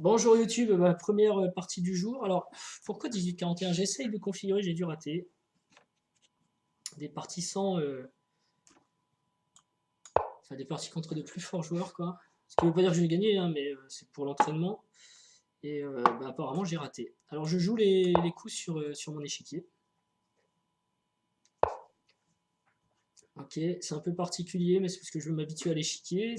Bonjour YouTube, ma première partie du jour. Alors, pourquoi 18-41? J'essaye de configurer, j'ai dû rater. Des parties sans. Enfin, des parties contre de plus forts joueurs, quoi. Ce qui ne veut pas dire que je vais gagner, hein, mais c'est pour l'entraînement. Et apparemment, j'ai raté. Alors, je joue les coups sur mon échiquier. Ok, c'est un peu particulier, mais c'est parce que je veux m'habituer à l'échiquier.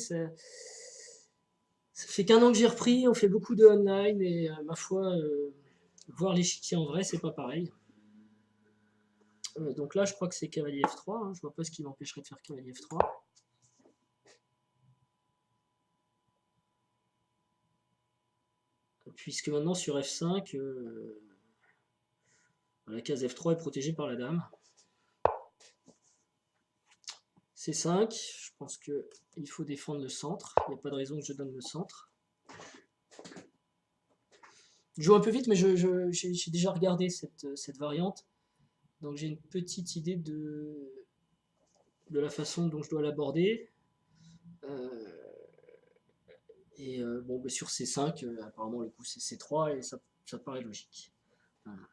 Ça fait qu'un an que j'ai repris, on fait beaucoup de online, et ma foi, voir l'échiquier en vrai, c'est pas pareil. Donc là, je crois que c'est cavalier F3, hein. Je vois pas ce qui m'empêcherait de faire cavalier F3. Puisque maintenant sur F5, la case F3 est protégée par la dame. C5, je pense qu'il faut défendre le centre. Il n'y a pas de raison que je donne le centre. Je joue un peu vite, mais j'ai déjà regardé cette variante. Donc j'ai une petite idée de la façon dont je dois l'aborder. Bon, bah, sur C5, apparemment le coup c'est C3 et ça paraît logique. Voilà.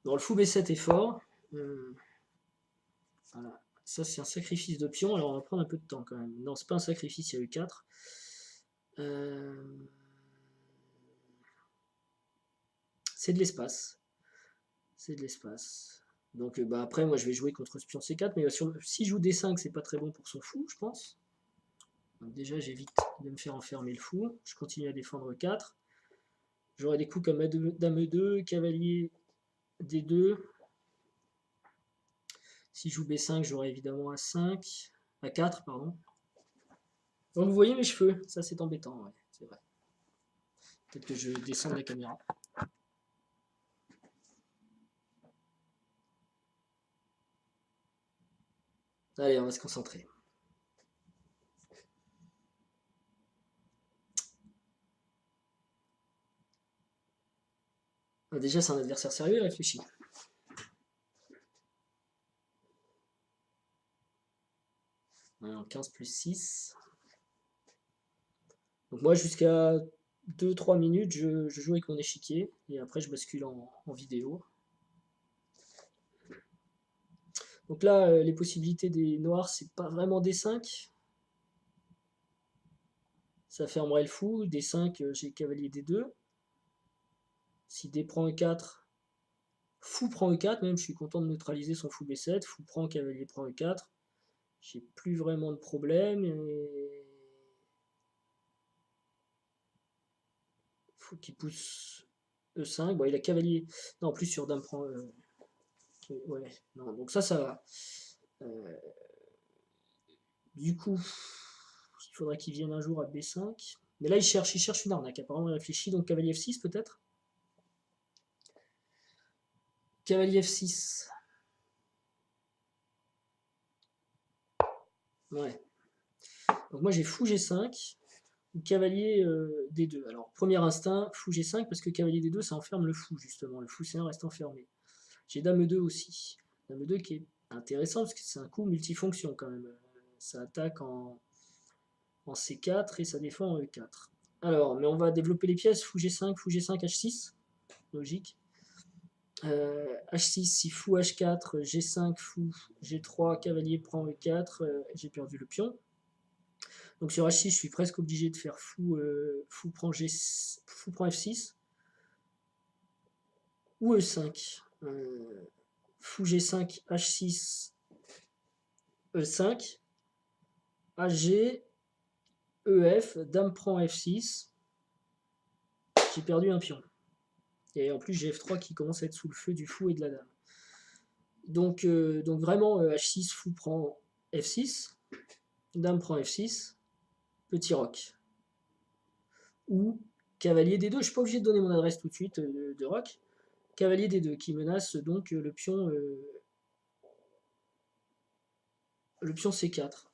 Bon, le fou B7 est fort. Voilà. Ça, c'est un sacrifice de pion. Alors, on va prendre un peu de temps quand même. Non, c'est pas un sacrifice, il y a eu 4. C'est de l'espace. C'est de l'espace. Donc, après, moi, je vais jouer contre ce pion C4. Mais si je joue D5, c'est pas très bon pour son fou, je pense. Donc, déjà, j'évite de me faire enfermer le fou. Je continue à défendre 4. J'aurai des coups comme Dame E2, cavalier D2. Si je joue B5, j'aurai évidemment A5. A4, pardon. Donc, vous voyez mes cheveux. Ça, c'est embêtant, ouais, c'est vrai. Peut-être que je descends de la caméra. Allez, on va se concentrer. Déjà, c'est un adversaire sérieux, il réfléchit. Alors, 15 plus 6. Donc moi, jusqu'à 2-3 minutes, je joue avec mon échiquier. Et après, je bascule en vidéo. Donc là, les possibilités des noirs, c'est pas vraiment D5. Ça fermerait le fou. D5, j'ai cavalier D2. Si D prend E4, fou prend E4. Même, je suis content de neutraliser son fou B7. Fou prend, cavalier prend E4. J'ai plus vraiment de problème. Faut qu'il pousse E5. Bon, il a cavalier. Non, en plus sur dame prend. Ouais, non, donc ça va. Euh, du coup, il faudrait qu'il vienne un jour à B5. Mais là, il cherche une arnaque. Apparemment, il réfléchit. Donc cavalier F6 peut-être. Cavalier F6. Ouais. Donc moi, j'ai fou G5. Ou cavalier D2. Alors, premier instinct, fou G5, parce que cavalier D2, ça enferme le fou, justement. Le fou C1 reste enfermé. J'ai dame E2 aussi. Dame E2 qui est intéressant, parce que c'est un coup multifonction, quand même. Ça attaque en C4 et ça défend en E4. Alors, mais on va développer les pièces. Fou G5, H6. Logique. H6, si fou H4, G5, fou G3, cavalier prend E4, j'ai perdu le pion. Donc sur H6, je suis presque obligé de faire fou prend F6 ou E5. Fou G5, H6, E5, HG, EF, dame prend F6. J'ai perdu un pion. Et en plus, j'ai F3 qui commence à être sous le feu du fou et de la dame. Donc vraiment, H6, fou prend F6, dame prend F6, petit roc. Ou cavalier D2, je ne suis pas obligé de donner mon adresse tout de suite de roc. Cavalier D2 qui menace donc le pion C4.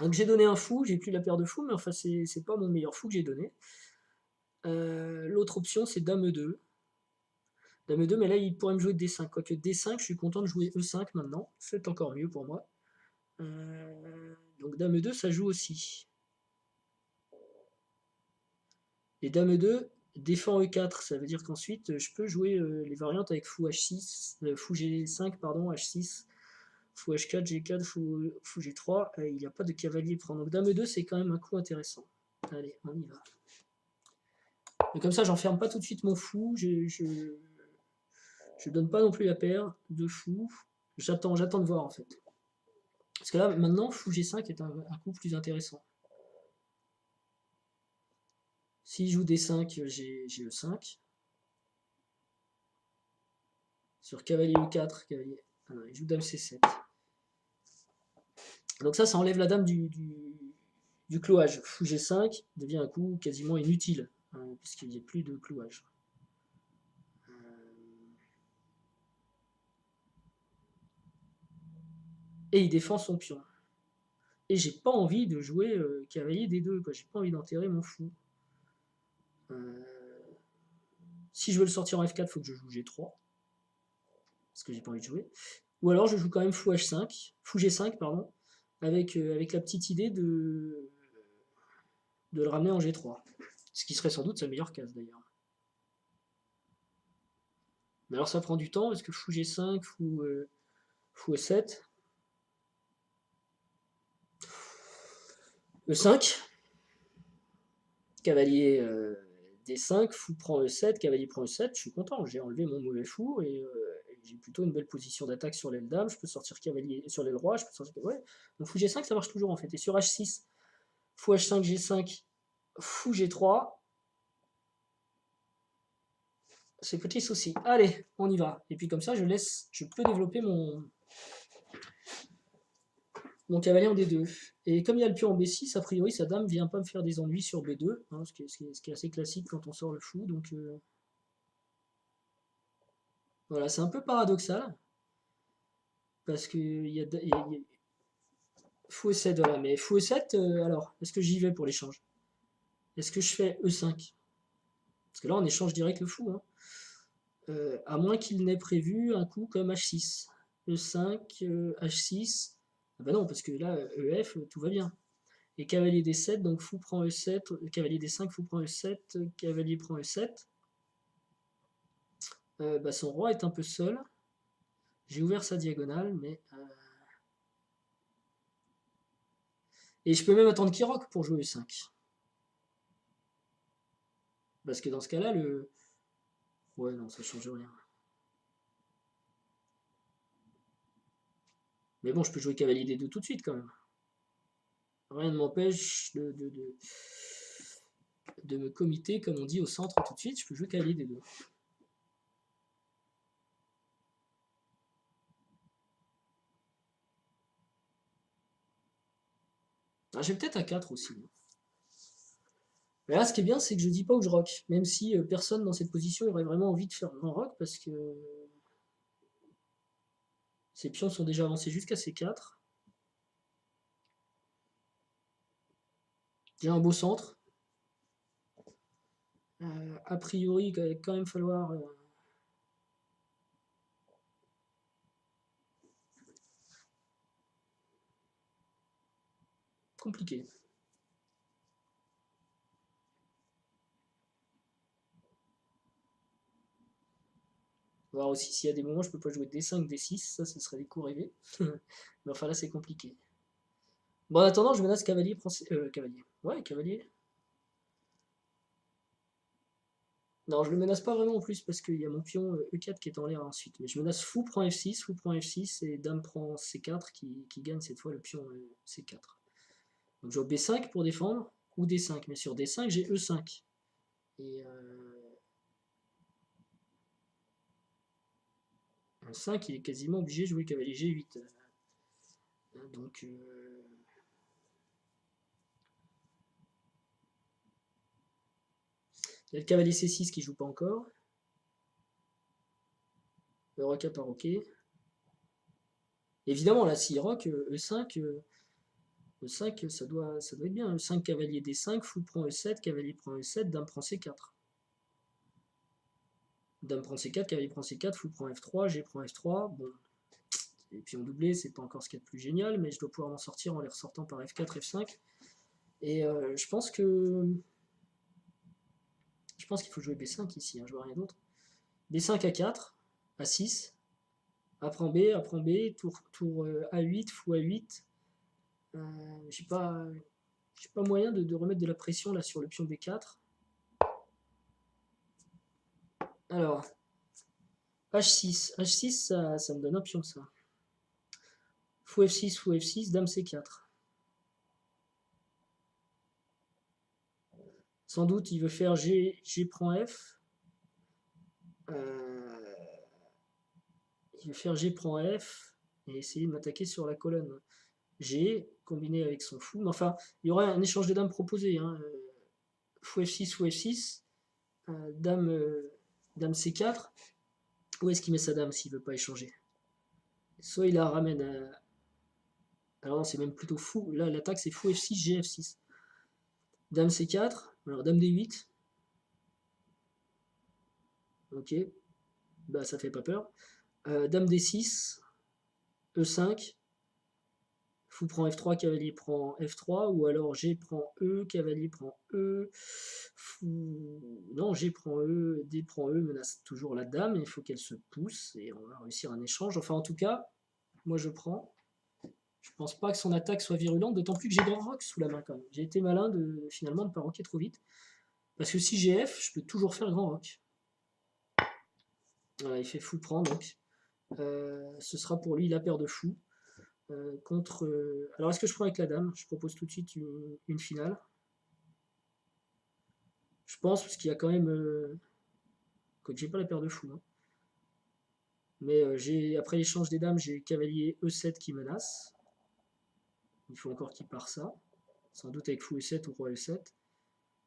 Donc j'ai donné un fou, j'ai plus la paire de fous, mais enfin c'est pas mon meilleur fou que j'ai donné. L'autre option c'est dame E2. Dame E2, mais là il pourrait me jouer D5. Quoique D5, je suis content de jouer E5 maintenant. C'est encore mieux pour moi. Donc dame E2, ça joue aussi. Et dame E2 défend E4, ça veut dire qu'ensuite je peux jouer les variantes avec fou H6, fou G5, pardon, H6, fou H4, G4, fou G3, il n'y a pas de cavalier prendre. Donc dame E2 c'est quand même un coup intéressant. Allez, on y va. Et comme ça j'enferme pas tout de suite mon fou, je donne pas non plus la paire de fou, j'attends de voir en fait. Parce que là maintenant fou G5 est un coup plus intéressant. S'il joue D5, j'ai E5. Sur cavalier E4, cavalier. Ah non, il joue dame C7. Donc ça enlève la dame du clouage. Fou G5 devient un coup quasiment inutile, hein, puisqu'il n'y a plus de clouage. Et il défend son pion. Et j'ai pas envie de jouer cavalier D2, quoi. J'ai pas envie d'enterrer mon fou. Si je veux le sortir en F4, il faut que je joue G3. Parce que j'ai pas envie de jouer. Ou alors je joue quand même fou H5, fou G5, pardon, avec la petite idée de le ramener en G3. Ce qui serait sans doute sa meilleure case d'ailleurs. Mais alors ça prend du temps parce que fou G5, fou E7, E5, cavalier D5, fou prend E7, cavalier prend E7, je suis content, j'ai enlevé mon mauvais fou et j'ai plutôt une belle position d'attaque sur l'aile dame, je peux sortir cavalier sur l'aile roi, je peux sortir... Ouais. Donc fou G5 ça marche toujours en fait. Et sur H6, fou H5, G5, fou G3, c'est petit souci. Allez, on y va. Et puis comme ça, je peux développer mon cavalier en D2. Et comme il y a le pion en B6, a priori, sa dame vient pas me faire des ennuis sur B2, hein, ce qui est assez classique quand on sort le fou. Donc voilà, c'est un peu paradoxal. Parce que fou E7, voilà. Mais fou E7, alors, est-ce que j'y vais pour l'échange? Est-ce que je fais E5? Parce que là, on échange direct le fou. Hein. À moins qu'il n'ait prévu un coup comme H6. E5, H6. Ah bah non, parce que là, EF, tout va bien. Et cavalier D7, donc fou prend E7, cavalier D5, fou prend E7, cavalier prend E7. Bah son roi est un peu seul. J'ai ouvert sa diagonale, mais... Et je peux même attendre qu'il roque pour jouer E5. Parce que dans ce cas-là, le... Ouais, non, ça change rien. Mais bon, je peux jouer cavalier D2 tout de suite quand même. Rien ne m'empêche de me committer, comme on dit, au centre tout de suite. Je peux jouer cavalier D2. Ah, j'ai peut-être A4 aussi. Mais là, ce qui est bien, c'est que je dis pas où je rock. Même si personne dans cette position aurait vraiment envie de faire un rock, parce que ces pions sont déjà avancés jusqu'à C4. J'ai un beau centre. A priori, il va quand même falloir... compliqué. On va voir aussi s'il y a des moments où je peux pas jouer D5, D6, ça ce serait des coups rêvés. Mais enfin là c'est compliqué. Bon en attendant je menace cavalier, cavalier. Ouais cavalier. Non je le menace pas vraiment en plus parce qu'il y a mon pion E4 qui est en l'air ensuite. Mais je menace fou prend F6, fou prend F6 et dame prend C4 qui gagne cette fois le pion C4. Donc je joue B5 pour défendre ou D5. Mais sur D5 j'ai E5. Et 5 il est quasiment obligé de jouer cavalier G8. Donc il y a le cavalier C6 qui joue pas encore. Le roc à paroquet. Évidemment, là, s'il rock, E5, E5 ça doit être bien. E5, cavalier D5, fou prend E7, cavalier prend E7, dame prend C4. Dame prend C4, cavalier prend C4, fou prend F3, G prend F3. Bon. Et puis en doublé, c'est pas encore ce qu'il y a de plus génial, mais je dois pouvoir m'en sortir en les ressortant par F4, F5. Et je pense que Je pense qu'il faut jouer B5 ici, hein, je vois rien d'autre. B5 A4, A6, A prend B, tour A8, fou A8. J'ai pas moyen de remettre de la pression là sur le pion B4. Alors, H6, ça me donne un pion ça. Fou F6, dame C4. Sans doute, il veut faire G prend F. Il veut faire G prend F et essayer de m'attaquer sur la colonne. G combiné avec son fou. Mais enfin, il y aura un échange de dames proposé. Hein. Fou F6, dame C4. Où est-ce qu'il met sa dame s'il veut pas échanger? Soit il la ramène à... Alors non, c'est même plutôt fou. Là, l'attaque, c'est fou F6, G F6. Dame C4. Alors, dame D8. Ok. Bah, ça fait pas peur. Dame D6. E5. Fou prend F3, cavalier prend F3. Ou alors G prend E, cavalier prend E. Fou... Non, G prend E, D prend E, menace toujours la dame. Il faut qu'elle se pousse. Et on va réussir un échange. Enfin, en tout cas, moi je prends. Je pense pas que son attaque soit virulente, d'autant plus que j'ai grand rock sous la main quand même. J'ai été malin de finalement ne pas rocker trop vite. Parce que si j'ai F, je peux toujours faire grand rock. Voilà, il fait fou prend donc. Ce sera pour lui la paire de fous. Contre. Alors est-ce que je prends avec la dame? Je propose tout de suite une finale. Je pense, parce qu'il y a quand même. Quoique j'ai pas la paire de fous. Hein. Mais après l'échange des dames, j'ai cavalier E7 qui menace. Il faut encore qu'il part ça. Sans doute avec fou E7 ou roi E7.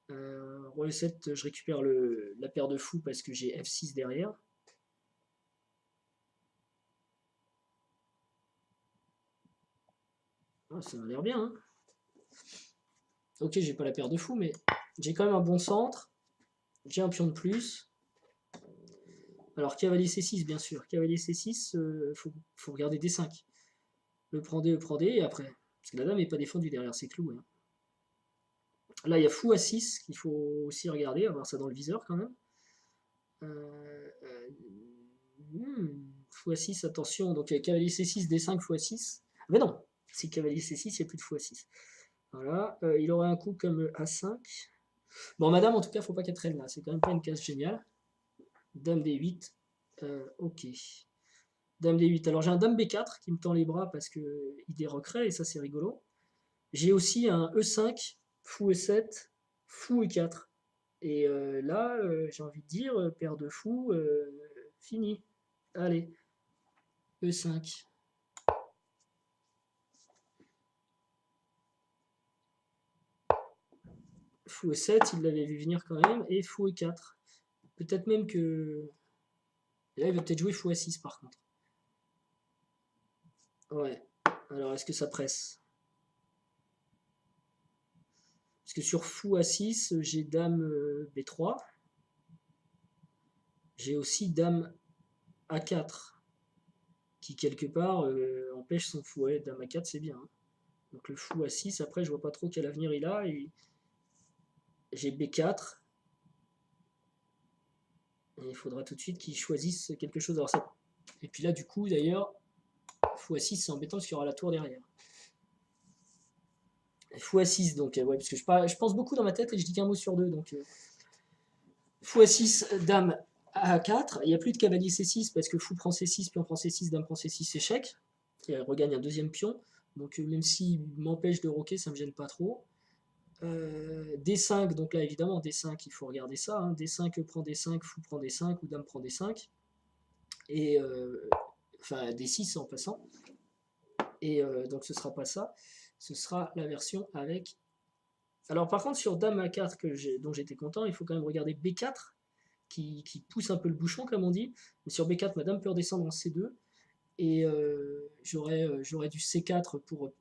Roi E7, je récupère la paire de fous parce que j'ai F6 derrière. Ah, ça m'a l'air bien. Hein. Ok, j'ai pas la paire de fous, mais j'ai quand même un bon centre. J'ai un pion de plus. Alors, cavalier C6, bien sûr. Cavalier C6, faut regarder D5. E prend D, et après. Parce que la dame n'est pas défendue derrière ses clous. Hein. Là, il y a fou A6 qu'il faut aussi regarder, avoir ça dans le viseur quand même. Fou A6, attention. Donc, cavalier C6, D5, fou A6. Mais non, si cavalier C6, il n'y a plus de fou A6. Voilà, il aurait un coup comme A5. Bon, madame, en tout cas, faut pas qu'elle traîne là. C'est quand même pas une case géniale. Dame D8. Ok. Dame D8. Alors, j'ai un Dame B4 qui me tend les bras parce qu'il déroquerait et ça, c'est rigolo. J'ai aussi un E5, fou E7, fou E4. Et là, j'ai envie de dire, paire de fous, fini. Allez, E5. Fou E7, il l'avait vu venir quand même, et fou E4. Peut-être même que... Et là, il va peut-être jouer fou A6 par contre. Ouais. Alors, est-ce que ça presse? Parce que sur fou A6, j'ai dame B3. J'ai aussi dame A4. Qui, quelque part, empêche son fou. Ouais, dame A4, c'est bien. Hein. Donc, le fou A6, après, je vois pas trop quel avenir il a. Et j'ai B4. Et il faudra tout de suite qu'il choisisse quelque chose. Alors, ça... Et puis là, du coup, d'ailleurs, fou A6, c'est embêtant parce qu'il y aura la tour derrière. Fou A6, donc, ouais, parce que je pense beaucoup dans ma tête et je dis qu'un mot sur deux. Donc, fou A6, dame A4. Il n'y a plus de cavalier C6 parce que fou prend C6, pion prend C6, dame prend C6, échec. Et elle regagne un deuxième pion. Donc, même s'il m'empêche de roquer, ça ne me gêne pas trop. D5, donc là, évidemment, D5, il faut regarder ça. Hein. D5 prend D5, fou prend D5 ou dame prend D5. Et enfin D6 en passant. Et donc ce sera pas ça, ce sera la version avec. Alors par contre sur Dame A4 dont j'étais content, il faut quand même regarder B4 qui pousse un peu le bouchon comme on dit. Mais sur B4, ma dame peut redescendre en C2 et j'aurais du C4 pour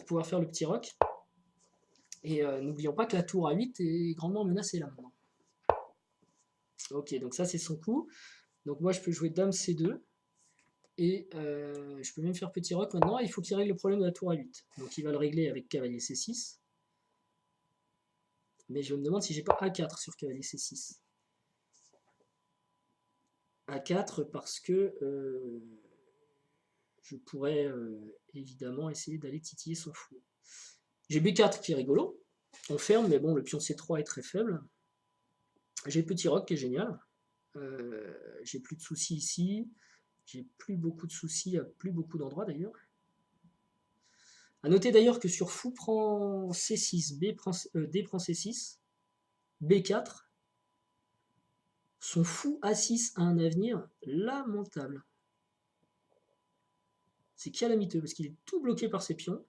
pouvoir faire le petit rock. Et n'oublions pas que la tour A8 est grandement menacée là maintenant. Ok, donc ça c'est son coup. Donc moi je peux jouer Dame C2. Et je peux même faire petit rock maintenant. Il faut qu'il règle le problème de la tour A8. Donc il va le régler avec cavalier C6. Mais je me demande si j'ai pas A4 sur cavalier C6. A4 parce que je pourrais évidemment essayer d'aller titiller son fou. J'ai B4 qui est rigolo. On ferme, mais bon, le pion C3 est très faible. J'ai petit roc qui est génial. J'ai plus de soucis ici. J'ai plus beaucoup de soucis à plus beaucoup d'endroits d'ailleurs. A noter d'ailleurs que sur fou prend C6, D prend C6, B4, son fou A6 a un avenir lamentable. C'est calamiteux parce qu'il est tout bloqué par ses pions.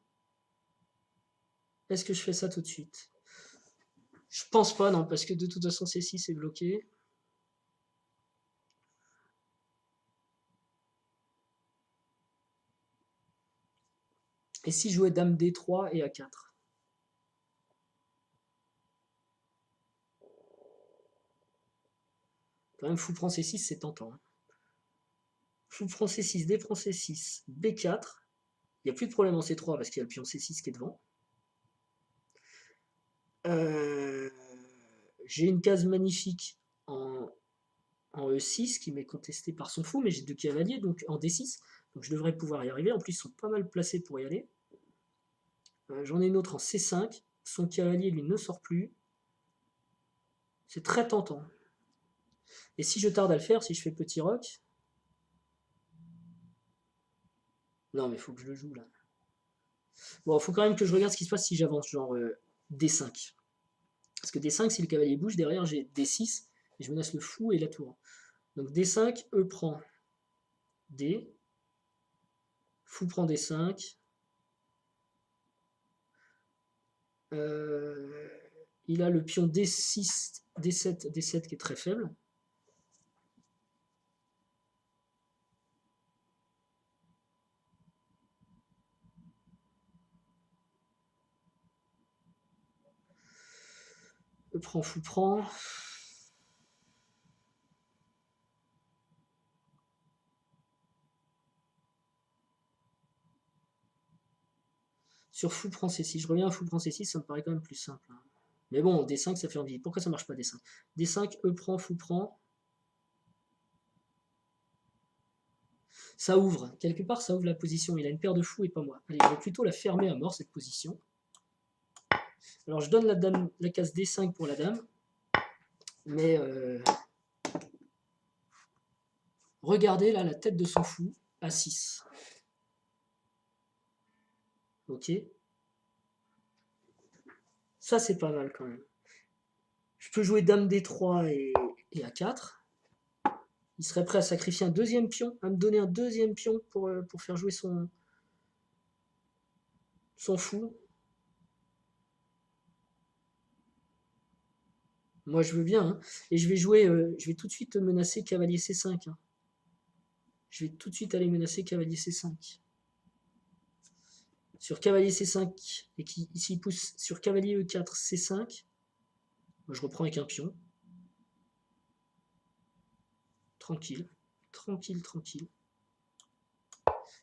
Est-ce que je fais ça tout de suite? Je pense pas, non, parce que de toute façon C6 est bloqué. Et si je jouais Dame D3 et A4? Quand même, fou prend C6, c'est tentant. Fou prend C6, D prend C6, B4. Il n'y a plus de problème en C3 parce qu'il y a le pion C6 qui est devant. J'ai une case magnifique en E6 qui m'est contestée par son fou, mais j'ai 2 cavaliers, donc en D6. Donc je devrais pouvoir y arriver. En plus, ils sont pas mal placés pour y aller. J'en ai une autre en C5. Son cavalier, lui, ne sort plus. C'est très tentant. Et si je tarde à le faire, si je fais petit roc... Non, mais il faut que je le joue, là. Bon, il faut quand même que je regarde ce qui se passe si j'avance, genre D5. Parce que D5, si le cavalier bouge, derrière, j'ai D6, et je menace le fou et la tour. Donc D5, E prend D. Fou prend D5. Il a le pion D6, D7, D7 qui est très faible. E prend, fou prend. Sur fou prend C6. Je reviens à fou prend C6, ça me paraît quand même plus simple. Mais bon, D5, ça fait envie. Pourquoi ça marche pas D5? D5, E prend, fou prend. Ça ouvre. Quelque part, ça ouvre la position. Il a une paire de fous et pas moi. Allez, je vais plutôt la fermer à mort, cette position. Alors, je donne la case D5 pour la dame. Mais regardez là la tête de son fou à 6. Ok. Ça, c'est pas mal quand même. Je peux jouer Dame D3 et A4. Il serait prêt à sacrifier un deuxième pion, à me donner un deuxième pion pour faire jouer son fou. Moi, je veux bien. Hein. Et je vais jouer, je vais tout de suite menacer cavalier C5. Hein. Je vais tout de suite aller menacer cavalier C5. Sur cavalier C5, et qui ici pousse sur cavalier E4, C5, moi, je reprends avec un pion. Tranquille, tranquille, tranquille.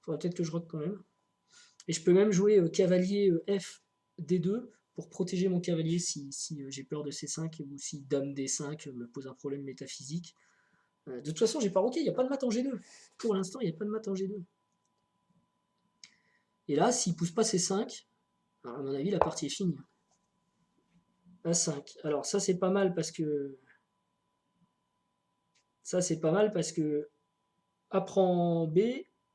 Faudrait peut-être que je rock quand même. Et je peux même jouer cavalier F D2 pour protéger mon cavalier si j'ai peur de C5 ou si dame D5 me pose un problème métaphysique. De toute façon, j'ai pas rocké, il n'y a pas de mat en G2. Pour l'instant, il n'y a pas de mat en G2. Et là, s'il pousse pas C5, alors à mon avis, la partie est finie. A5. Alors ça, c'est pas mal parce que... Ça, c'est pas mal parce que A prend B,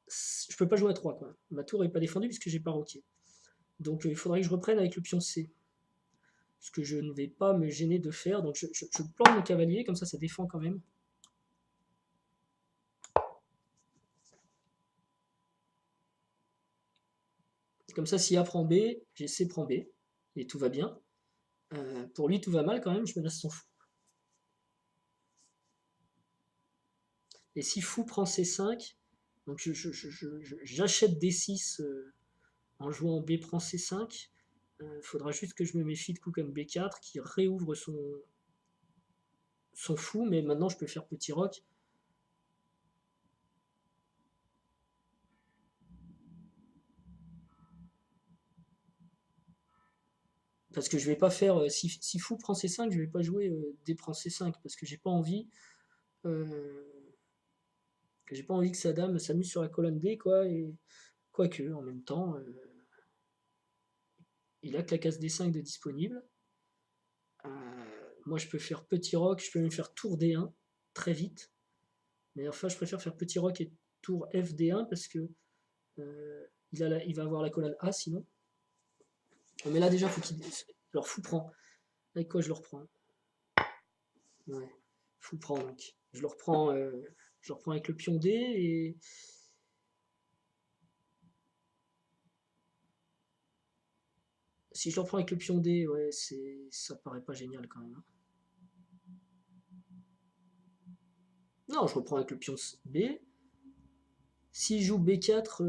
je peux pas jouer à 3. Quoi. Ma tour est pas défendue puisque j'ai pas rocké. Donc il faudrait que je reprenne avec le pion C. Ce que je ne vais pas me gêner de faire. Donc je plante mon cavalier, comme ça défend quand même. Comme ça, si A prend B, j'ai C prend B, et tout va bien. Pour lui, tout va mal quand même, je menace son fou. Et si fou prend C5, donc j'achète D6 en jouant B prend C5. Il faudra juste que je me méfie de coups comme B4 qui réouvre son fou, mais maintenant je peux faire petit roc. Parce que je vais pas faire, si fou prend C5, je vais pas jouer D prend C5, parce que j'ai pas envie J'ai pas envie que sa dame s'amuse sur la colonne D, quoi, et quoique, en même temps, il a que la case D5 de disponible. Moi, je peux faire petit roc, je peux même faire tour D1 très vite. Mais enfin, je préfère faire petit roc et tour FD1 parce que il va avoir la colonne A sinon. Mais là, déjà, faut qu'il. Alors, fou prend. Avec quoi je le reprends? Ouais, fou prend donc. Je le reprends avec le pion D et. Si je le reprends avec le pion D, ouais, ça paraît pas génial quand même. Non, je reprends avec le pion B. S'il joue B4,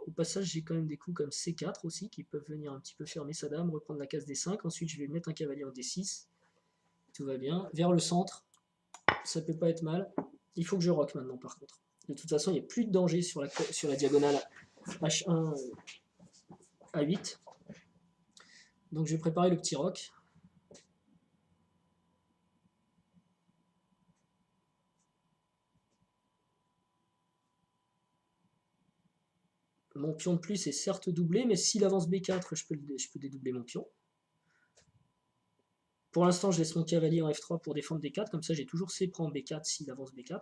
au passage, j'ai quand même des coups comme C4 aussi qui peuvent venir un petit peu fermer sa dame, reprendre la case D5. Ensuite, je vais mettre un cavalier en D6. Tout va bien. Vers le centre, ça peut pas être mal. Il faut que je rock maintenant, par contre. De toute façon, il n'y a plus de danger sur la diagonale H1 à 8. Donc, je vais préparer le petit rock. Mon pion de plus est certes doublé, mais s'il avance B4, je peux dédoubler mon pion. Pour l'instant, je laisse mon cavalier en F3 pour défendre D4, comme ça j'ai toujours C prend B4 s'il avance B4.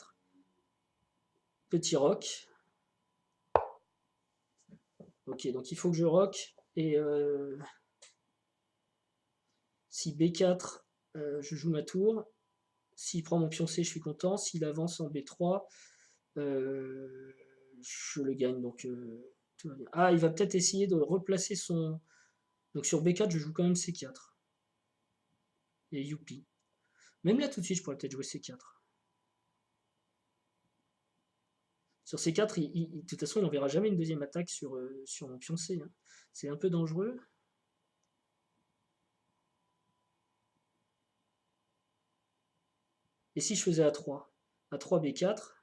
Petit rock. Ok, donc il faut que je rock, et si B4, je joue ma tour. S'il prend mon pion C, je suis content. S'il avance en B3, je le gagne, donc tout va bien. Ah, il va peut-être essayer de replacer son... Donc sur B4, je joue quand même C4. Et youpi. Même là, tout de suite, je pourrais peut-être jouer C4. Sur C4, de toute façon, il n'enverra jamais une deuxième attaque sur mon pion C. Hein. C'est un peu dangereux. Et si je faisais A3 A3, B4.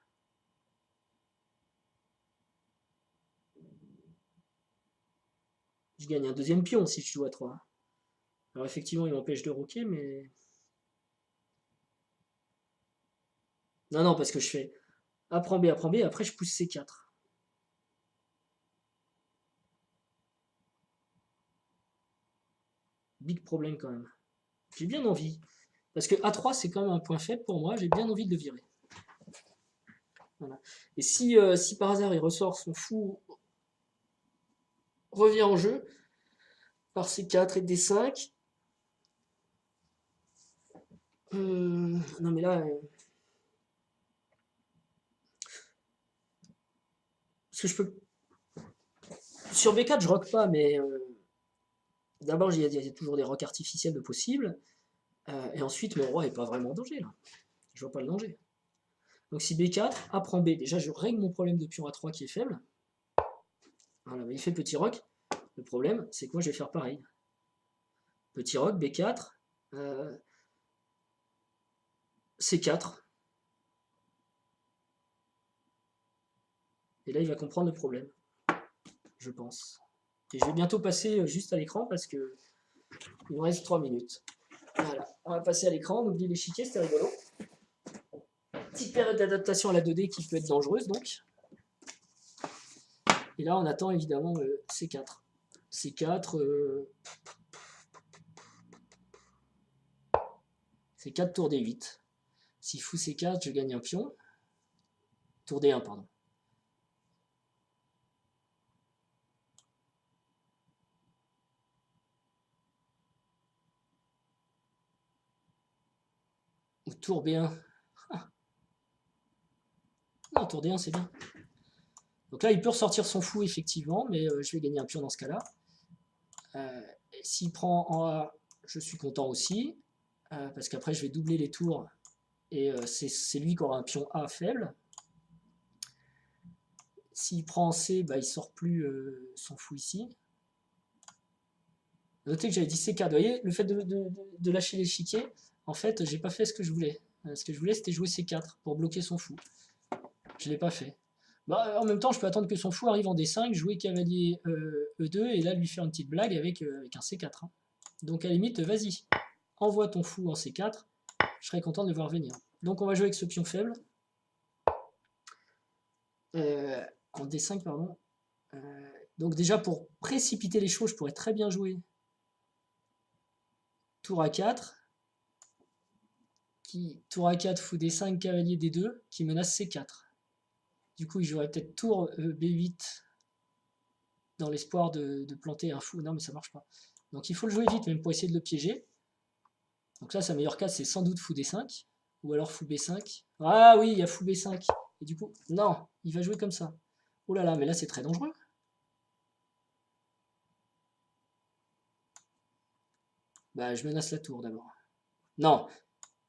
Je gagne un deuxième pion si je joue A3. Alors effectivement, il m'empêche de roquer, mais... Non, non, parce que je fais A prend B, après je pousse C4. Big problème quand même. J'ai bien envie. Parce que A3, c'est quand même un point faible pour moi, j'ai bien envie de le virer. Voilà. Et si par hasard il ressort son fou, revient en jeu, par C4 et D5, non mais là... Parce que je peux... Sur B4, je rock pas, mais... D'abord, il y a toujours des rocks artificiels de possibles. Et ensuite, mon roi n'est pas vraiment en danger, là. Je vois pas le danger. Donc si B4, A prend B, déjà je règle mon problème de pion A3 qui est faible. Voilà, il fait petit roc. Le problème, c'est que moi je vais faire pareil. Petit roc, B4, C4. Et là, il va comprendre le problème. Je pense. Et je vais bientôt passer juste à l'écran parce que il me reste 3 minutes. Voilà, on va passer à l'écran. On oublie l'échiquier, c'était rigolo. Petite période d'adaptation à la 2D qui peut être dangereuse donc. Et là, on attend évidemment C4. C4, C4, tour D8. Si fou C4, je gagne un pion. Tour D1, pardon. Ou tour B1. Ah. Non, tour D1, c'est bien. Donc là, il peut ressortir son fou, effectivement, mais je vais gagner un pion dans ce cas-là. S'il prend en A, je suis content aussi, parce qu'après, je vais doubler les tours, et c'est lui qui aura un pion A faible. S'il prend en C, bah, il sort plus son fou ici. Notez que j'avais dit C4. Vous voyez, le fait de lâcher l'échiquier, en fait, j'ai pas fait ce que je voulais. Ce que je voulais, c'était jouer C4 pour bloquer son fou. Je l'ai pas fait. Bah, en même temps, je peux attendre que son fou arrive en D5, jouer cavalier E2 et là lui faire une petite blague avec un C4. Hein. Donc à la limite, vas-y, envoie ton fou en C4, je serais content de le voir venir. Donc on va jouer avec ce pion faible. en D5, pardon. Donc déjà, pour précipiter les choses, je pourrais très bien jouer tour A4, tour A4, fou D5, cavalier D2, qui menace C4. Du coup, il jouerait peut-être tour B8 dans l'espoir de planter un fou. Non, mais ça marche pas. Donc il faut le jouer vite, même pour essayer de le piéger. Donc là, sa meilleure case, c'est sans doute fou D5. Ou alors fou B5. Ah oui, il y a fou B5. Et du coup, non, il va jouer comme ça. Oh là là, mais là, c'est très dangereux. Bah, je menace la tour d'abord. Non,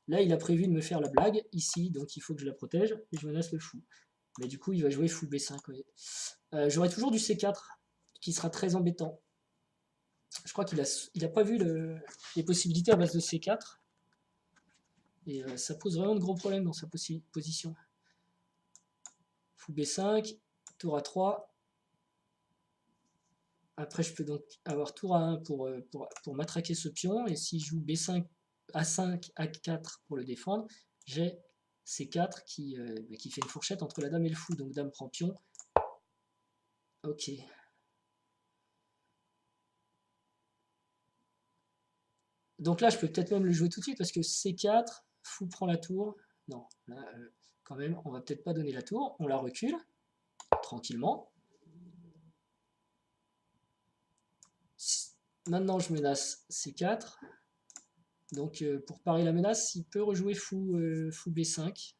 là, il a prévu de me faire la blague, ici, donc il faut que je la protège, et je menace le fou. Mais du coup, il va jouer fou B5, oui. J'aurai toujours du C4, qui sera très embêtant. Je crois qu'il a pas vu les possibilités à base de C4. Et ça pose vraiment de gros problèmes dans sa position. Fou B5, tour A3. Après, je peux donc avoir tour A1 pour matraquer ce pion. Et si je joue B5, A5, A4 pour le défendre, j'ai C4 qui fait une fourchette entre la dame et le fou. Donc dame prend pion. Ok. Donc là, je peux peut-être même le jouer tout de suite parce que C4, fou prend la tour. Non, là, quand même, on va peut-être pas donner la tour. On la recule, tranquillement. Maintenant, je menace C4. Donc, pour parer la menace, il peut rejouer fou B5.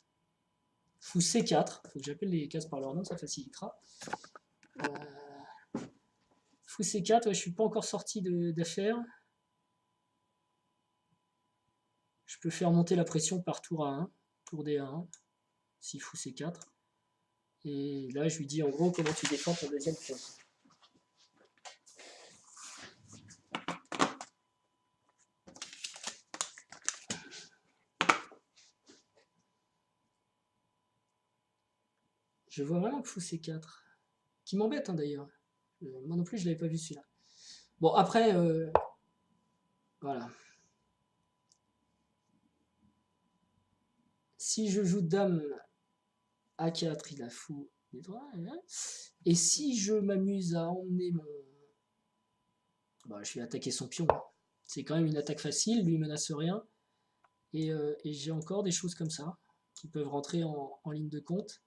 Fou C4. Il faut que j'appelle les cases par leur nom, ça facilitera. Fou C4, ouais, je suis pas encore sorti d'affaire. Je peux faire monter la pression par tour A1, tour D1, si fou C4. Et là, je lui dis en gros comment tu défends ton deuxième pion. Je vois vraiment que fou C4. Qui m'embête hein, d'ailleurs. Moi non plus, je l'avais pas vu celui-là. Bon, après, voilà. Si je joue dame A4, il a fou D3. Et si je m'amuse à emmener mon... Bah, je vais attaquer son pion. C'est quand même une attaque facile, lui menace rien. Et j'ai encore des choses comme ça qui peuvent rentrer en ligne de compte.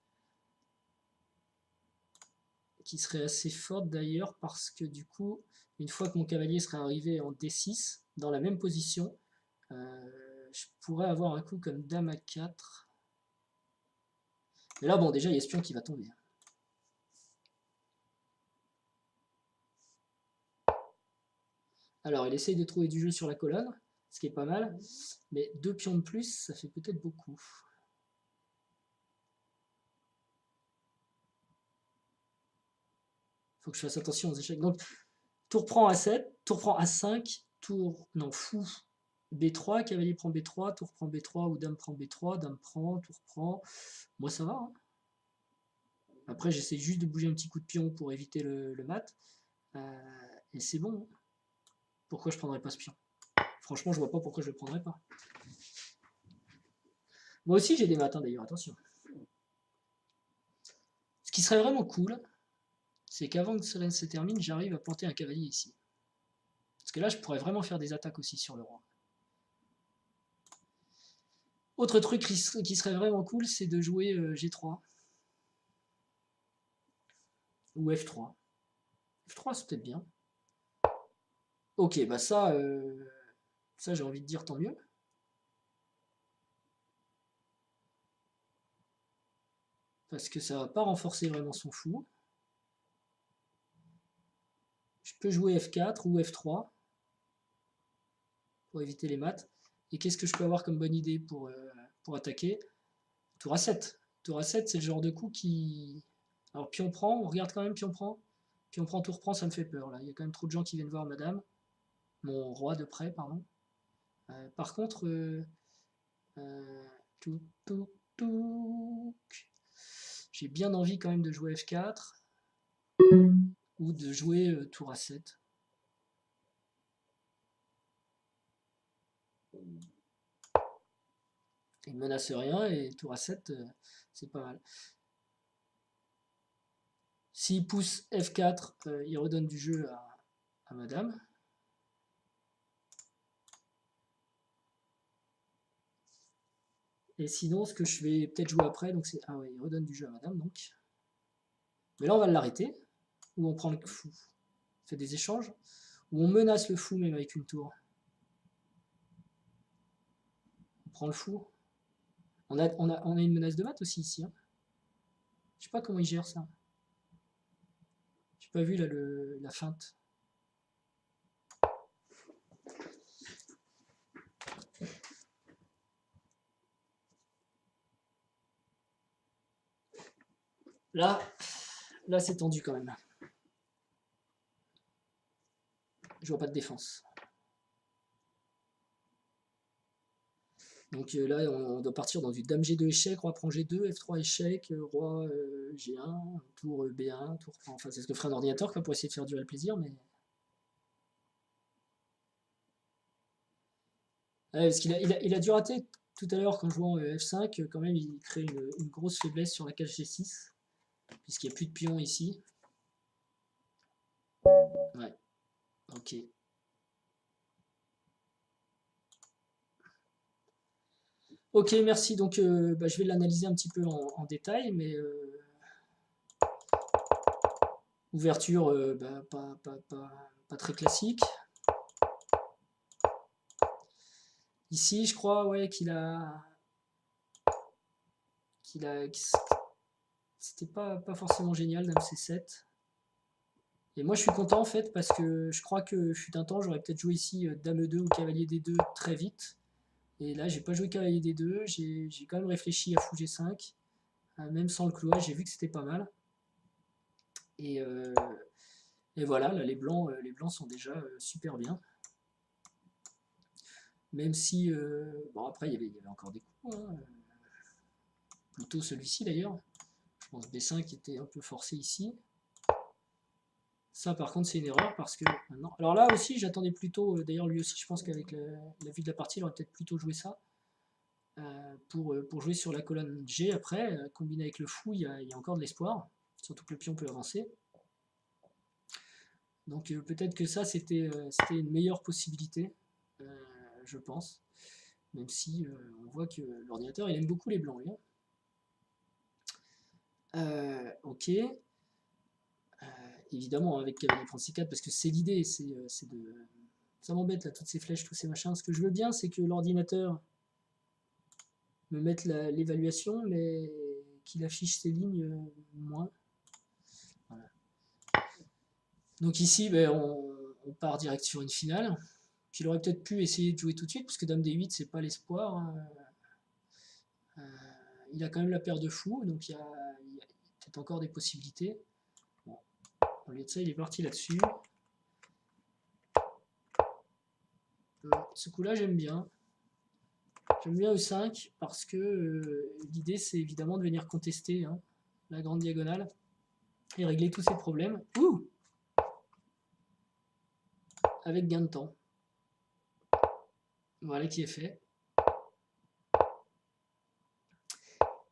Qui seraient assez fortes d'ailleurs parce que du coup, une fois que mon cavalier serait arrivé en D6, dans la même position, je pourrais avoir un coup comme dame A4. Mais là, bon, déjà, il y a ce pion qui va tomber. Alors, il essaye de trouver du jeu sur la colonne, ce qui est pas mal. Mais 2 pions de plus, ça fait peut-être beaucoup. Faut que je fasse attention aux échecs. Donc, tour prend A7, tour prend A5, tour... Non, fou. B3, cavalier prend B3, tour prend B3 ou dame prend B3, dame prend, tour prend. Moi, ça va. Hein. Après, j'essaie juste de bouger un petit coup de pion pour éviter le mat. Et c'est bon. Hein. Pourquoi je prendrais pas ce pion? Franchement, je vois pas pourquoi je le prendrais pas. Moi aussi, j'ai des matins d'ailleurs, attention. Ce qui serait vraiment cool, c'est qu'avant que cela se termine, j'arrive à planter un cavalier ici. Parce que là, je pourrais vraiment faire des attaques aussi sur le roi. Autre truc qui serait vraiment cool, c'est de jouer G3. Ou F3. F3, c'est peut-être bien. Ok, bah ça j'ai envie de dire tant mieux. Parce que ça va pas renforcer vraiment son fou. Je peux jouer F4 ou F3 pour éviter les maths. Et qu'est-ce que je peux avoir comme bonne idée pour attaquer? Tour A7. Tour A7, c'est le genre de coup qui... Alors pion prend, on regarde quand même pion prend. Pion prend, tour prend, ça me fait peur là. Il y a quand même trop de gens qui viennent voir madame. Mon roi de près, pardon. Par contre, tout, tout, tout. J'ai bien envie quand même de jouer F4 ou de jouer tour A7. Il menace rien et tour A7, c'est pas mal. S'il pousse F4, il redonne du jeu à madame. Et sinon, ce que je vais peut-être jouer après, donc c'est... Ah ouais, il redonne du jeu à madame, donc. Mais là, on va l'arrêter. Ou on prend le fou. On fait des échanges. Ou on menace le fou même avec une tour. On prend le fou. On a une menace de mat aussi ici. Hein. Je sais pas comment il gère ça. J'ai pas vu là la feinte. Là c'est tendu quand même. Je vois pas de défense. Donc là, on doit partir dans du dame G2 échec, roi prend G2, F3 échec, roi G1, tour B1, tour... Enfin, c'est ce que ferait un ordinateur quoi, pour essayer de faire durer le plaisir, mais... Ouais, parce il a dû rater tout à l'heure quand jouant F5, quand même, il crée une grosse faiblesse sur la cage G6, puisqu'il n'y a plus de pion ici. Ouais, ok. Ok, merci. Donc, je vais l'analyser un petit peu en détail, mais ouverture pas très classique. Ici, je crois ouais, c'était pas forcément génial, dame C7. Et moi, je suis content en fait parce que je crois que fut un temps, j'aurais peut-être joué ici dame E2 ou cavalier D2 très vite. Et là, j'ai pas joué cavalier D2, j'ai quand même réfléchi à fou G5, même sans le clouage, j'ai vu que c'était pas mal. Et, et voilà, là, les blancs sont déjà super bien. Même si, bon après, il y avait encore des coups, hein, plutôt celui-ci d'ailleurs. Je pense B5 était un peu forcé ici. Ça, par contre, c'est une erreur parce que maintenant. Alors là aussi, j'attendais plutôt. D'ailleurs, lui aussi, je pense qu'avec la vue de la partie, il aurait peut-être plutôt joué ça pour jouer sur la colonne G. Après, combiné avec le fou, il y a encore de l'espoir. Surtout que le pion peut avancer. Donc peut-être que ça, c'était une meilleure possibilité, je pense. Même si on voit que l'ordinateur, il aime beaucoup les blancs. Ok. Évidemment, avec cavalier prend C4, parce que c'est l'idée, c'est de... Ça m'embête, là, toutes ces flèches, tous ces machins. Ce que je veux bien, c'est que l'ordinateur me mette l'évaluation, mais qu'il affiche ses lignes moins. Voilà. Donc ici, on part direct sur une finale. Puis il aurait peut-être pu essayer de jouer tout de suite, parce que dame D8, c'est pas l'espoir. Hein. Il a quand même la paire de fous, donc il y a peut-être encore des possibilités. Bon. Au lieu de ça, il est parti là-dessus. Ce coup-là, j'aime bien. J'aime bien E5 parce que l'idée, c'est évidemment de venir contester hein, la grande diagonale et régler tous ces problèmes. Ouh, avec gain de temps. Voilà qui est fait.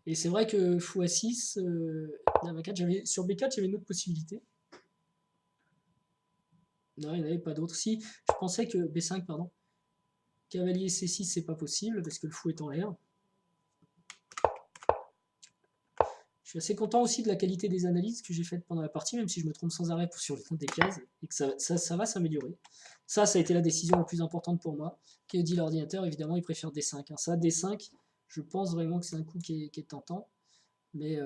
Et c'est vrai que fou A6, dame A4, sur B4, j'avais une autre possibilité. Non, il n'y en avait pas d'autre. Si, je pensais que B5, pardon. Cavalier C6, c'est pas possible parce que le fou est en l'air. Je suis assez content aussi de la qualité des analyses que j'ai faites pendant la partie, même si je me trompe sans arrêt sur le compte des cases, et que ça va s'améliorer. Ça a été la décision la plus importante pour moi. Que dit l'ordinateur? Évidemment, il préfère D5. Hein. Ça, D5, je pense vraiment que c'est un coup qui est tentant. Mais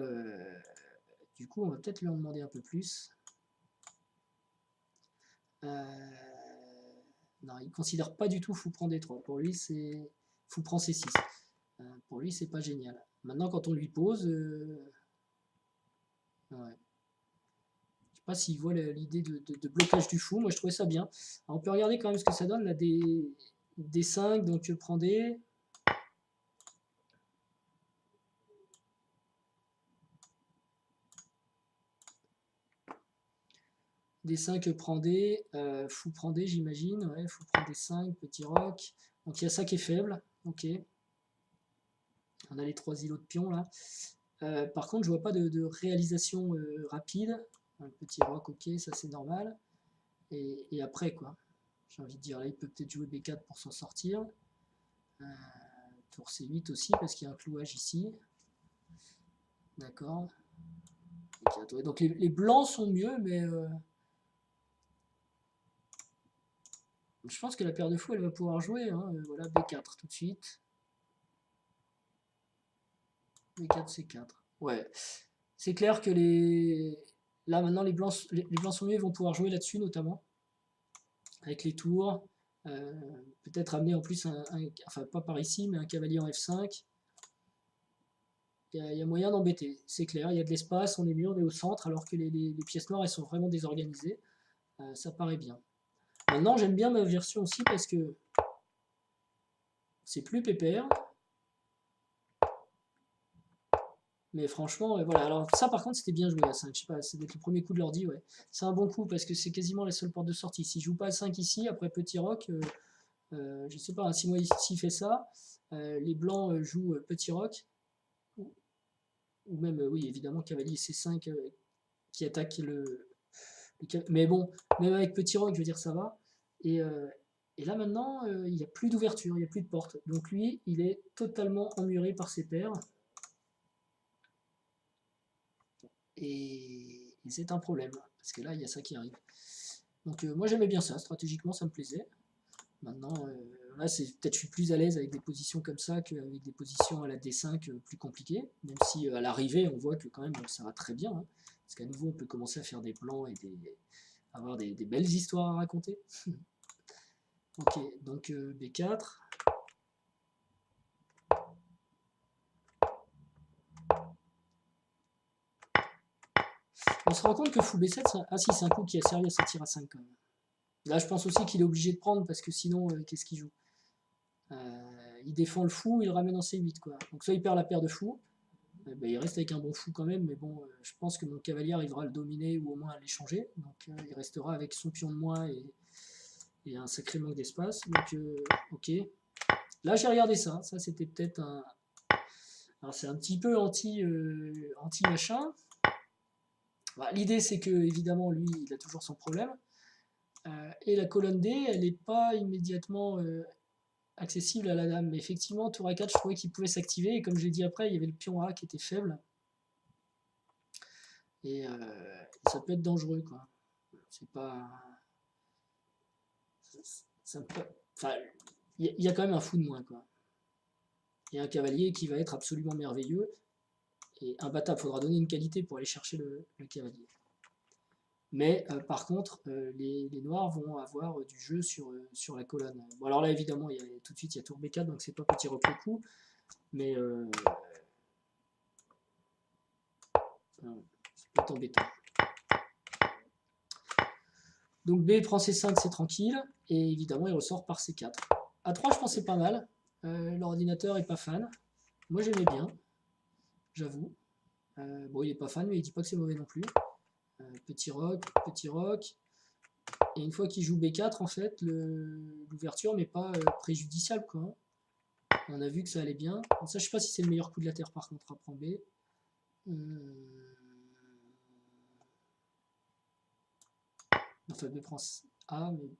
du coup, on va peut-être lui en demander un peu plus. Non, il ne considère pas du tout fou prend D3. Pour lui, c'est fou prend C6. Pour lui, c'est pas génial. Maintenant, quand on lui pose... ouais. Je sais pas s'il voit l'idée de blocage du fou. Moi, je trouvais ça bien. Alors, on peut regarder quand même ce que ça donne. Là, des 5, donc je prends des... Des 5 prend des, fou prend des, j'imagine. Ouais, fou prend des 5, petit roc. Donc il y a ça qui est faible. Ok. On a les 3 îlots de pion là. Par contre, je vois pas de réalisation rapide. Un petit roc, ok, ça c'est normal. Et après, quoi. J'ai envie de dire, là, il peut peut-être jouer B4 pour s'en sortir. Tour C8 aussi, parce qu'il y a un clouage ici. D'accord. Okay, donc les blancs sont mieux, mais je pense que la paire de fous, elle va pouvoir jouer. Hein. Voilà, B4 tout de suite. B4, C4. Ouais. C'est clair que là, maintenant, les blancs sont mieux, ils vont pouvoir jouer là-dessus, notamment. Avec les tours. Peut-être amener en plus enfin, pas par ici, mais un cavalier en F5. Il y a moyen d'embêter, c'est clair. Il y a de l'espace, on est mieux, on est au centre, alors que les pièces noires, elles sont vraiment désorganisées. Ça paraît bien. Maintenant, j'aime bien ma version aussi parce que c'est plus pépère. Mais franchement, voilà. Alors ça, par contre, c'était bien joué à 5. Je sais pas, c'est le premier coup de l'ordi, ouais. C'est un bon coup parce que c'est quasiment la seule porte de sortie. S'il joue pas à 5 ici, après petit roc, je sais pas, si moi s'il fait ça, les blancs jouent petit roc. Ou même, oui, évidemment, cavalier C5 qui attaque mais bon, même avec petit roc, je veux dire, ça va. Et là maintenant, il n'y a plus d'ouverture, il n'y a plus de porte. Donc lui, il est totalement emmuré par ses paires. Et c'est un problème, parce que là, il y a ça qui arrive. Donc moi, j'aimais bien ça, stratégiquement, ça me plaisait. Maintenant, là, peut-être je suis plus à l'aise avec des positions comme ça qu'avec des positions à la D5 plus compliquées, même si à l'arrivée, on voit que quand même, ça va très bien. Hein, parce qu'à nouveau, on peut commencer à faire des plans et avoir des belles histoires à raconter. Ok, donc B4. On se rend compte que fou B7, ah si, c'est un coup qui a servi à sortir à 5 quand même. Là, je pense aussi qu'il est obligé de prendre parce que sinon, qu'est-ce qu'il joue? Il défend le fou, il le ramène en C8 quoi. Donc soit il perd la paire de fous, ben, il reste avec un bon fou quand même, mais bon, je pense que mon cavalier arrivera à le dominer ou au moins à l'échanger. Donc il restera avec son pion de moins et un sacré manque d'espace. Donc ok. Là j'ai regardé ça, c'était peut-être un. Alors c'est un petit peu anti-machin. Bah, l'idée c'est que évidemment lui il a toujours son problème. Et la colonne D, elle n'est pas immédiatement accessible à la dame. Mais effectivement, tour A4, je trouvais qu'il pouvait s'activer. Et comme je l'ai dit après, il y avait le pion A qui était faible. Et ça peut être dangereux, quoi. C'est pas. Enfin, il y a quand même un fou de moins, quoi. Il y a un cavalier qui va être absolument merveilleux. Et imbattable, il faudra donner une qualité pour aller chercher le cavalier. Mais par contre, les noirs vont avoir du jeu sur la colonne. Bon, alors là, évidemment, tout de suite, il y a tour B4, donc c'est pas petit roc le coup. Mais c'est peut-être embêtant. Donc B prend C5, c'est tranquille. Et évidemment, il ressort par C4. A3, je pensais pas mal. L'ordinateur est pas fan. Moi, j'aimais bien, j'avoue. Bon, il est pas fan, mais il dit pas que c'est mauvais non plus. Petit roc, petit roc. Et une fois qu'il joue B4, en fait, l'ouverture n'est pas préjudiciable, quoi. On a vu que ça allait bien. Donc ça, je sais pas si c'est le meilleur coup de la terre, par contre, à prendre B. Enfin, B prend A, mais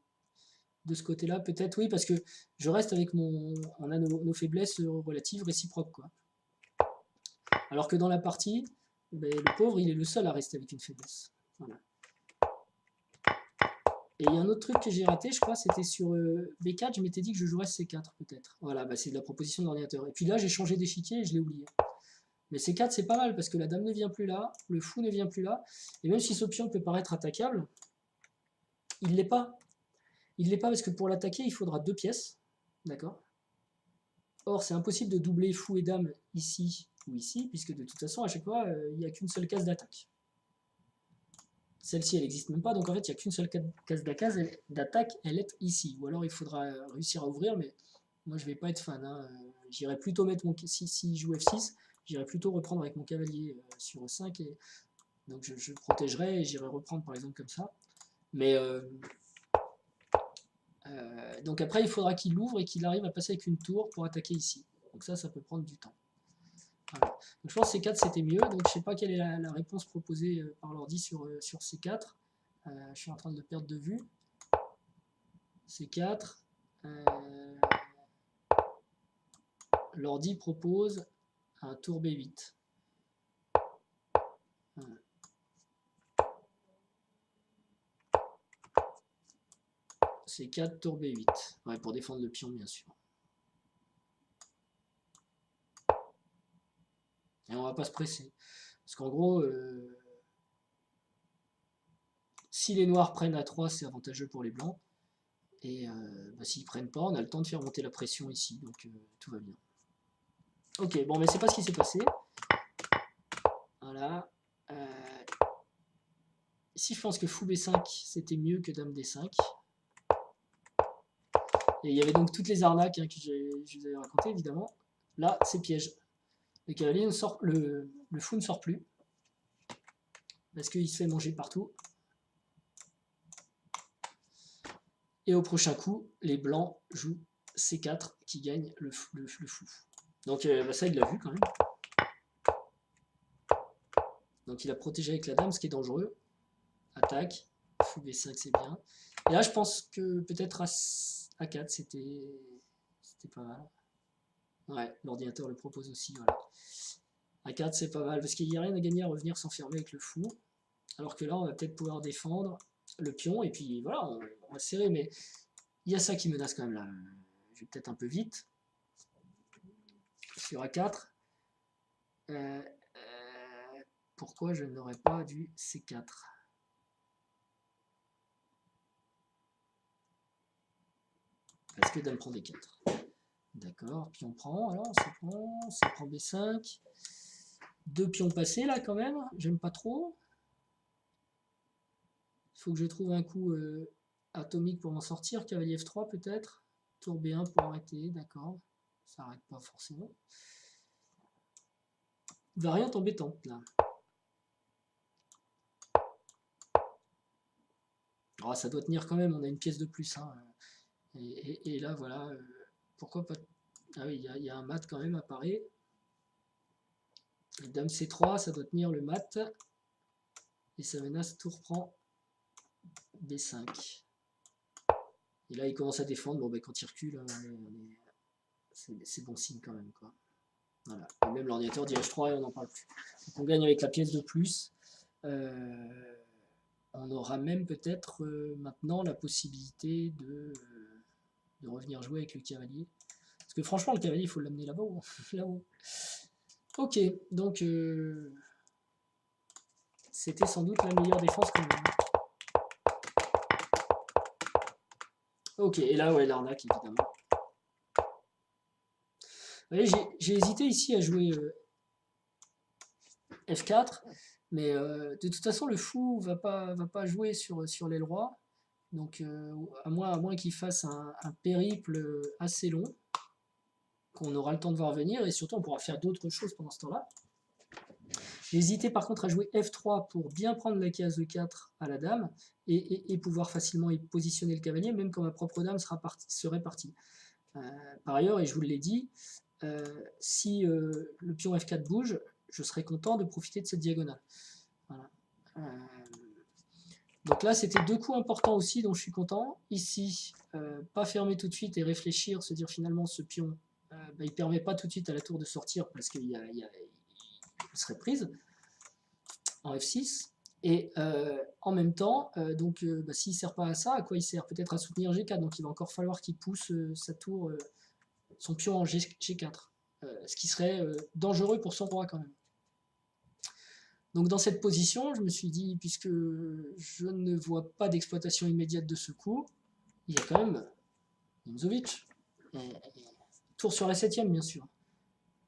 de ce côté-là, peut-être oui, parce que je reste avec on a nos faiblesses relatives réciproques, quoi. Alors que dans la partie, ben, le pauvre, il est le seul à rester avec une faiblesse. Voilà. Et il y a un autre truc que j'ai raté, je crois, c'était sur B4, je m'étais dit que je jouerais C4 peut-être. Voilà, bah, c'est de la proposition de l'ordinateur. Et puis là, j'ai changé d'échiquier et je l'ai oublié. Mais C4, c'est pas mal, parce que la dame ne vient plus là, le fou ne vient plus là, et même si ce pion peut paraître attaquable, il ne l'est pas. Il ne l'est pas parce que pour l'attaquer, il faudra 2 pièces. D'accord. Or, c'est impossible de doubler fou et dame ici ou ici, puisque de toute façon, à chaque fois, il n'y a qu'une seule case d'attaque. Celle-ci, elle n'existe même pas, donc en fait, il n'y a qu'une seule case d'attaque, elle est ici. Ou alors, il faudra réussir à ouvrir, mais moi, je ne vais pas être fan. Hein. J'irai plutôt mettre si je joue F6, j'irai plutôt reprendre avec mon cavalier sur E5, et donc je protégerai et j'irai reprendre, par exemple, comme ça. Mais donc après, il faudra qu'il ouvre et qu'il arrive à passer avec une tour pour attaquer ici. Donc ça peut prendre du temps. Voilà. Donc, je pense que C4 c'était mieux, donc je sais pas quelle est la réponse proposée par l'ordi sur C4. Je suis en train de le perdre de vue. C4. L'ordi propose un tour B8. Voilà. C4, tour B8. Ouais, pour défendre le pion, bien sûr. Et on va pas se presser. Parce qu'en gros, si les noirs prennent A3, c'est avantageux pour les blancs. Et s'ils prennent pas, on a le temps de faire monter la pression ici. Donc tout va bien. Ok, bon, mais c'est pas ce qui s'est passé. Voilà. Ici, je pense que fou B5, c'était mieux que dame D5. Et il y avait donc toutes les arnaques que je vous avais racontées, évidemment. Là, c'est piège. Le cavalier ne sort, le fou ne sort plus. Parce qu'il se fait manger partout. Et au prochain coup, les blancs jouent C4 qui gagne le fou. Donc ça, il l'a vu quand même. Donc il a protégé avec la dame, ce qui est dangereux. Attaque. Fou B5, c'est bien. Et là, je pense que peut-être A4, c'était pas mal. Ouais, l'ordinateur le propose aussi. Voilà. A4, c'est pas mal, parce qu'il n'y a rien à gagner à revenir s'enfermer avec le fou. Alors que là, on va peut-être pouvoir défendre le pion, et puis voilà, on va serrer. Mais il y a ça qui menace quand même là. Je vais peut-être un peu vite. Sur A4. Pourquoi je n'aurais pas du C4? Parce que dame prend D4. D'accord, pion prend, alors ça prend B5. Deux pions passés là quand même, j'aime pas trop. Il faut que je trouve un coup atomique pour m'en sortir. Cavalier F3 peut-être. Tour B1 pour arrêter, d'accord. Ça arrête pas forcément. Variante embêtante là. Oh, ça doit tenir quand même, on a une pièce de plus. Hein. Et là voilà, pourquoi pas. Ah oui, il y a un mat quand même apparaît. Dame C3, ça doit tenir le mat. Et ça menace tour prend B5. Et là, il commence à défendre. Bon, ben, quand il recule, c'est bon signe quand même. Quoi. Voilà. Et même l'ordinateur dit H3 et on n'en parle plus. Donc on gagne avec la pièce de plus. On aura même peut-être maintenant la possibilité de revenir jouer avec le cavalier. Parce que franchement, le cavalier, il faut l'amener là-bas. Là-haut. Ok, donc c'était sans doute la meilleure défense quand même. Ok, et là, ouais, l'arnaque, évidemment. Vous voyez, j'ai hésité ici à jouer F4, mais de toute façon, le fou va pas jouer sur l'aile roi. Donc, à moins qu'il fasse un périple assez long, qu'on aura le temps de voir venir, et surtout, on pourra faire d'autres choses pendant ce temps-là. J'ai hésité par contre à jouer F3 pour bien prendre la case E4 à la dame, et pouvoir facilement y positionner le cavalier, même quand ma propre dame serait partie. Par ailleurs, et je vous l'ai dit, si le pion F4 bouge, je serais content de profiter de cette diagonale. Voilà. Donc là, c'était deux coups importants aussi, dont je suis content. Ici, pas fermer tout de suite et réfléchir, se dire finalement ce pion, il ne permet pas tout de suite à la tour de sortir parce qu'il serait prise en F6. Et en même temps, s'il ne sert pas à ça, à quoi il sert? Peut-être à soutenir G4, donc il va encore falloir qu'il pousse sa tour, son pion en G4, ce qui serait dangereux pour son roi quand même. Donc dans cette position, je me suis dit, puisque je ne vois pas d'exploitation immédiate de ce coup, il y a quand même Nimzowitsch. Tour sur la 7ème, bien sûr.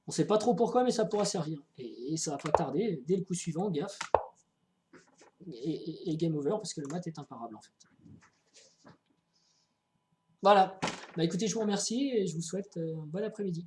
On ne sait pas trop pourquoi, mais ça pourra servir. Et ça va pas tarder, dès le coup suivant, gaffe. Et game over, parce que le mat est imparable en fait. Voilà. Bah écoutez, je vous remercie et je vous souhaite un bon après-midi.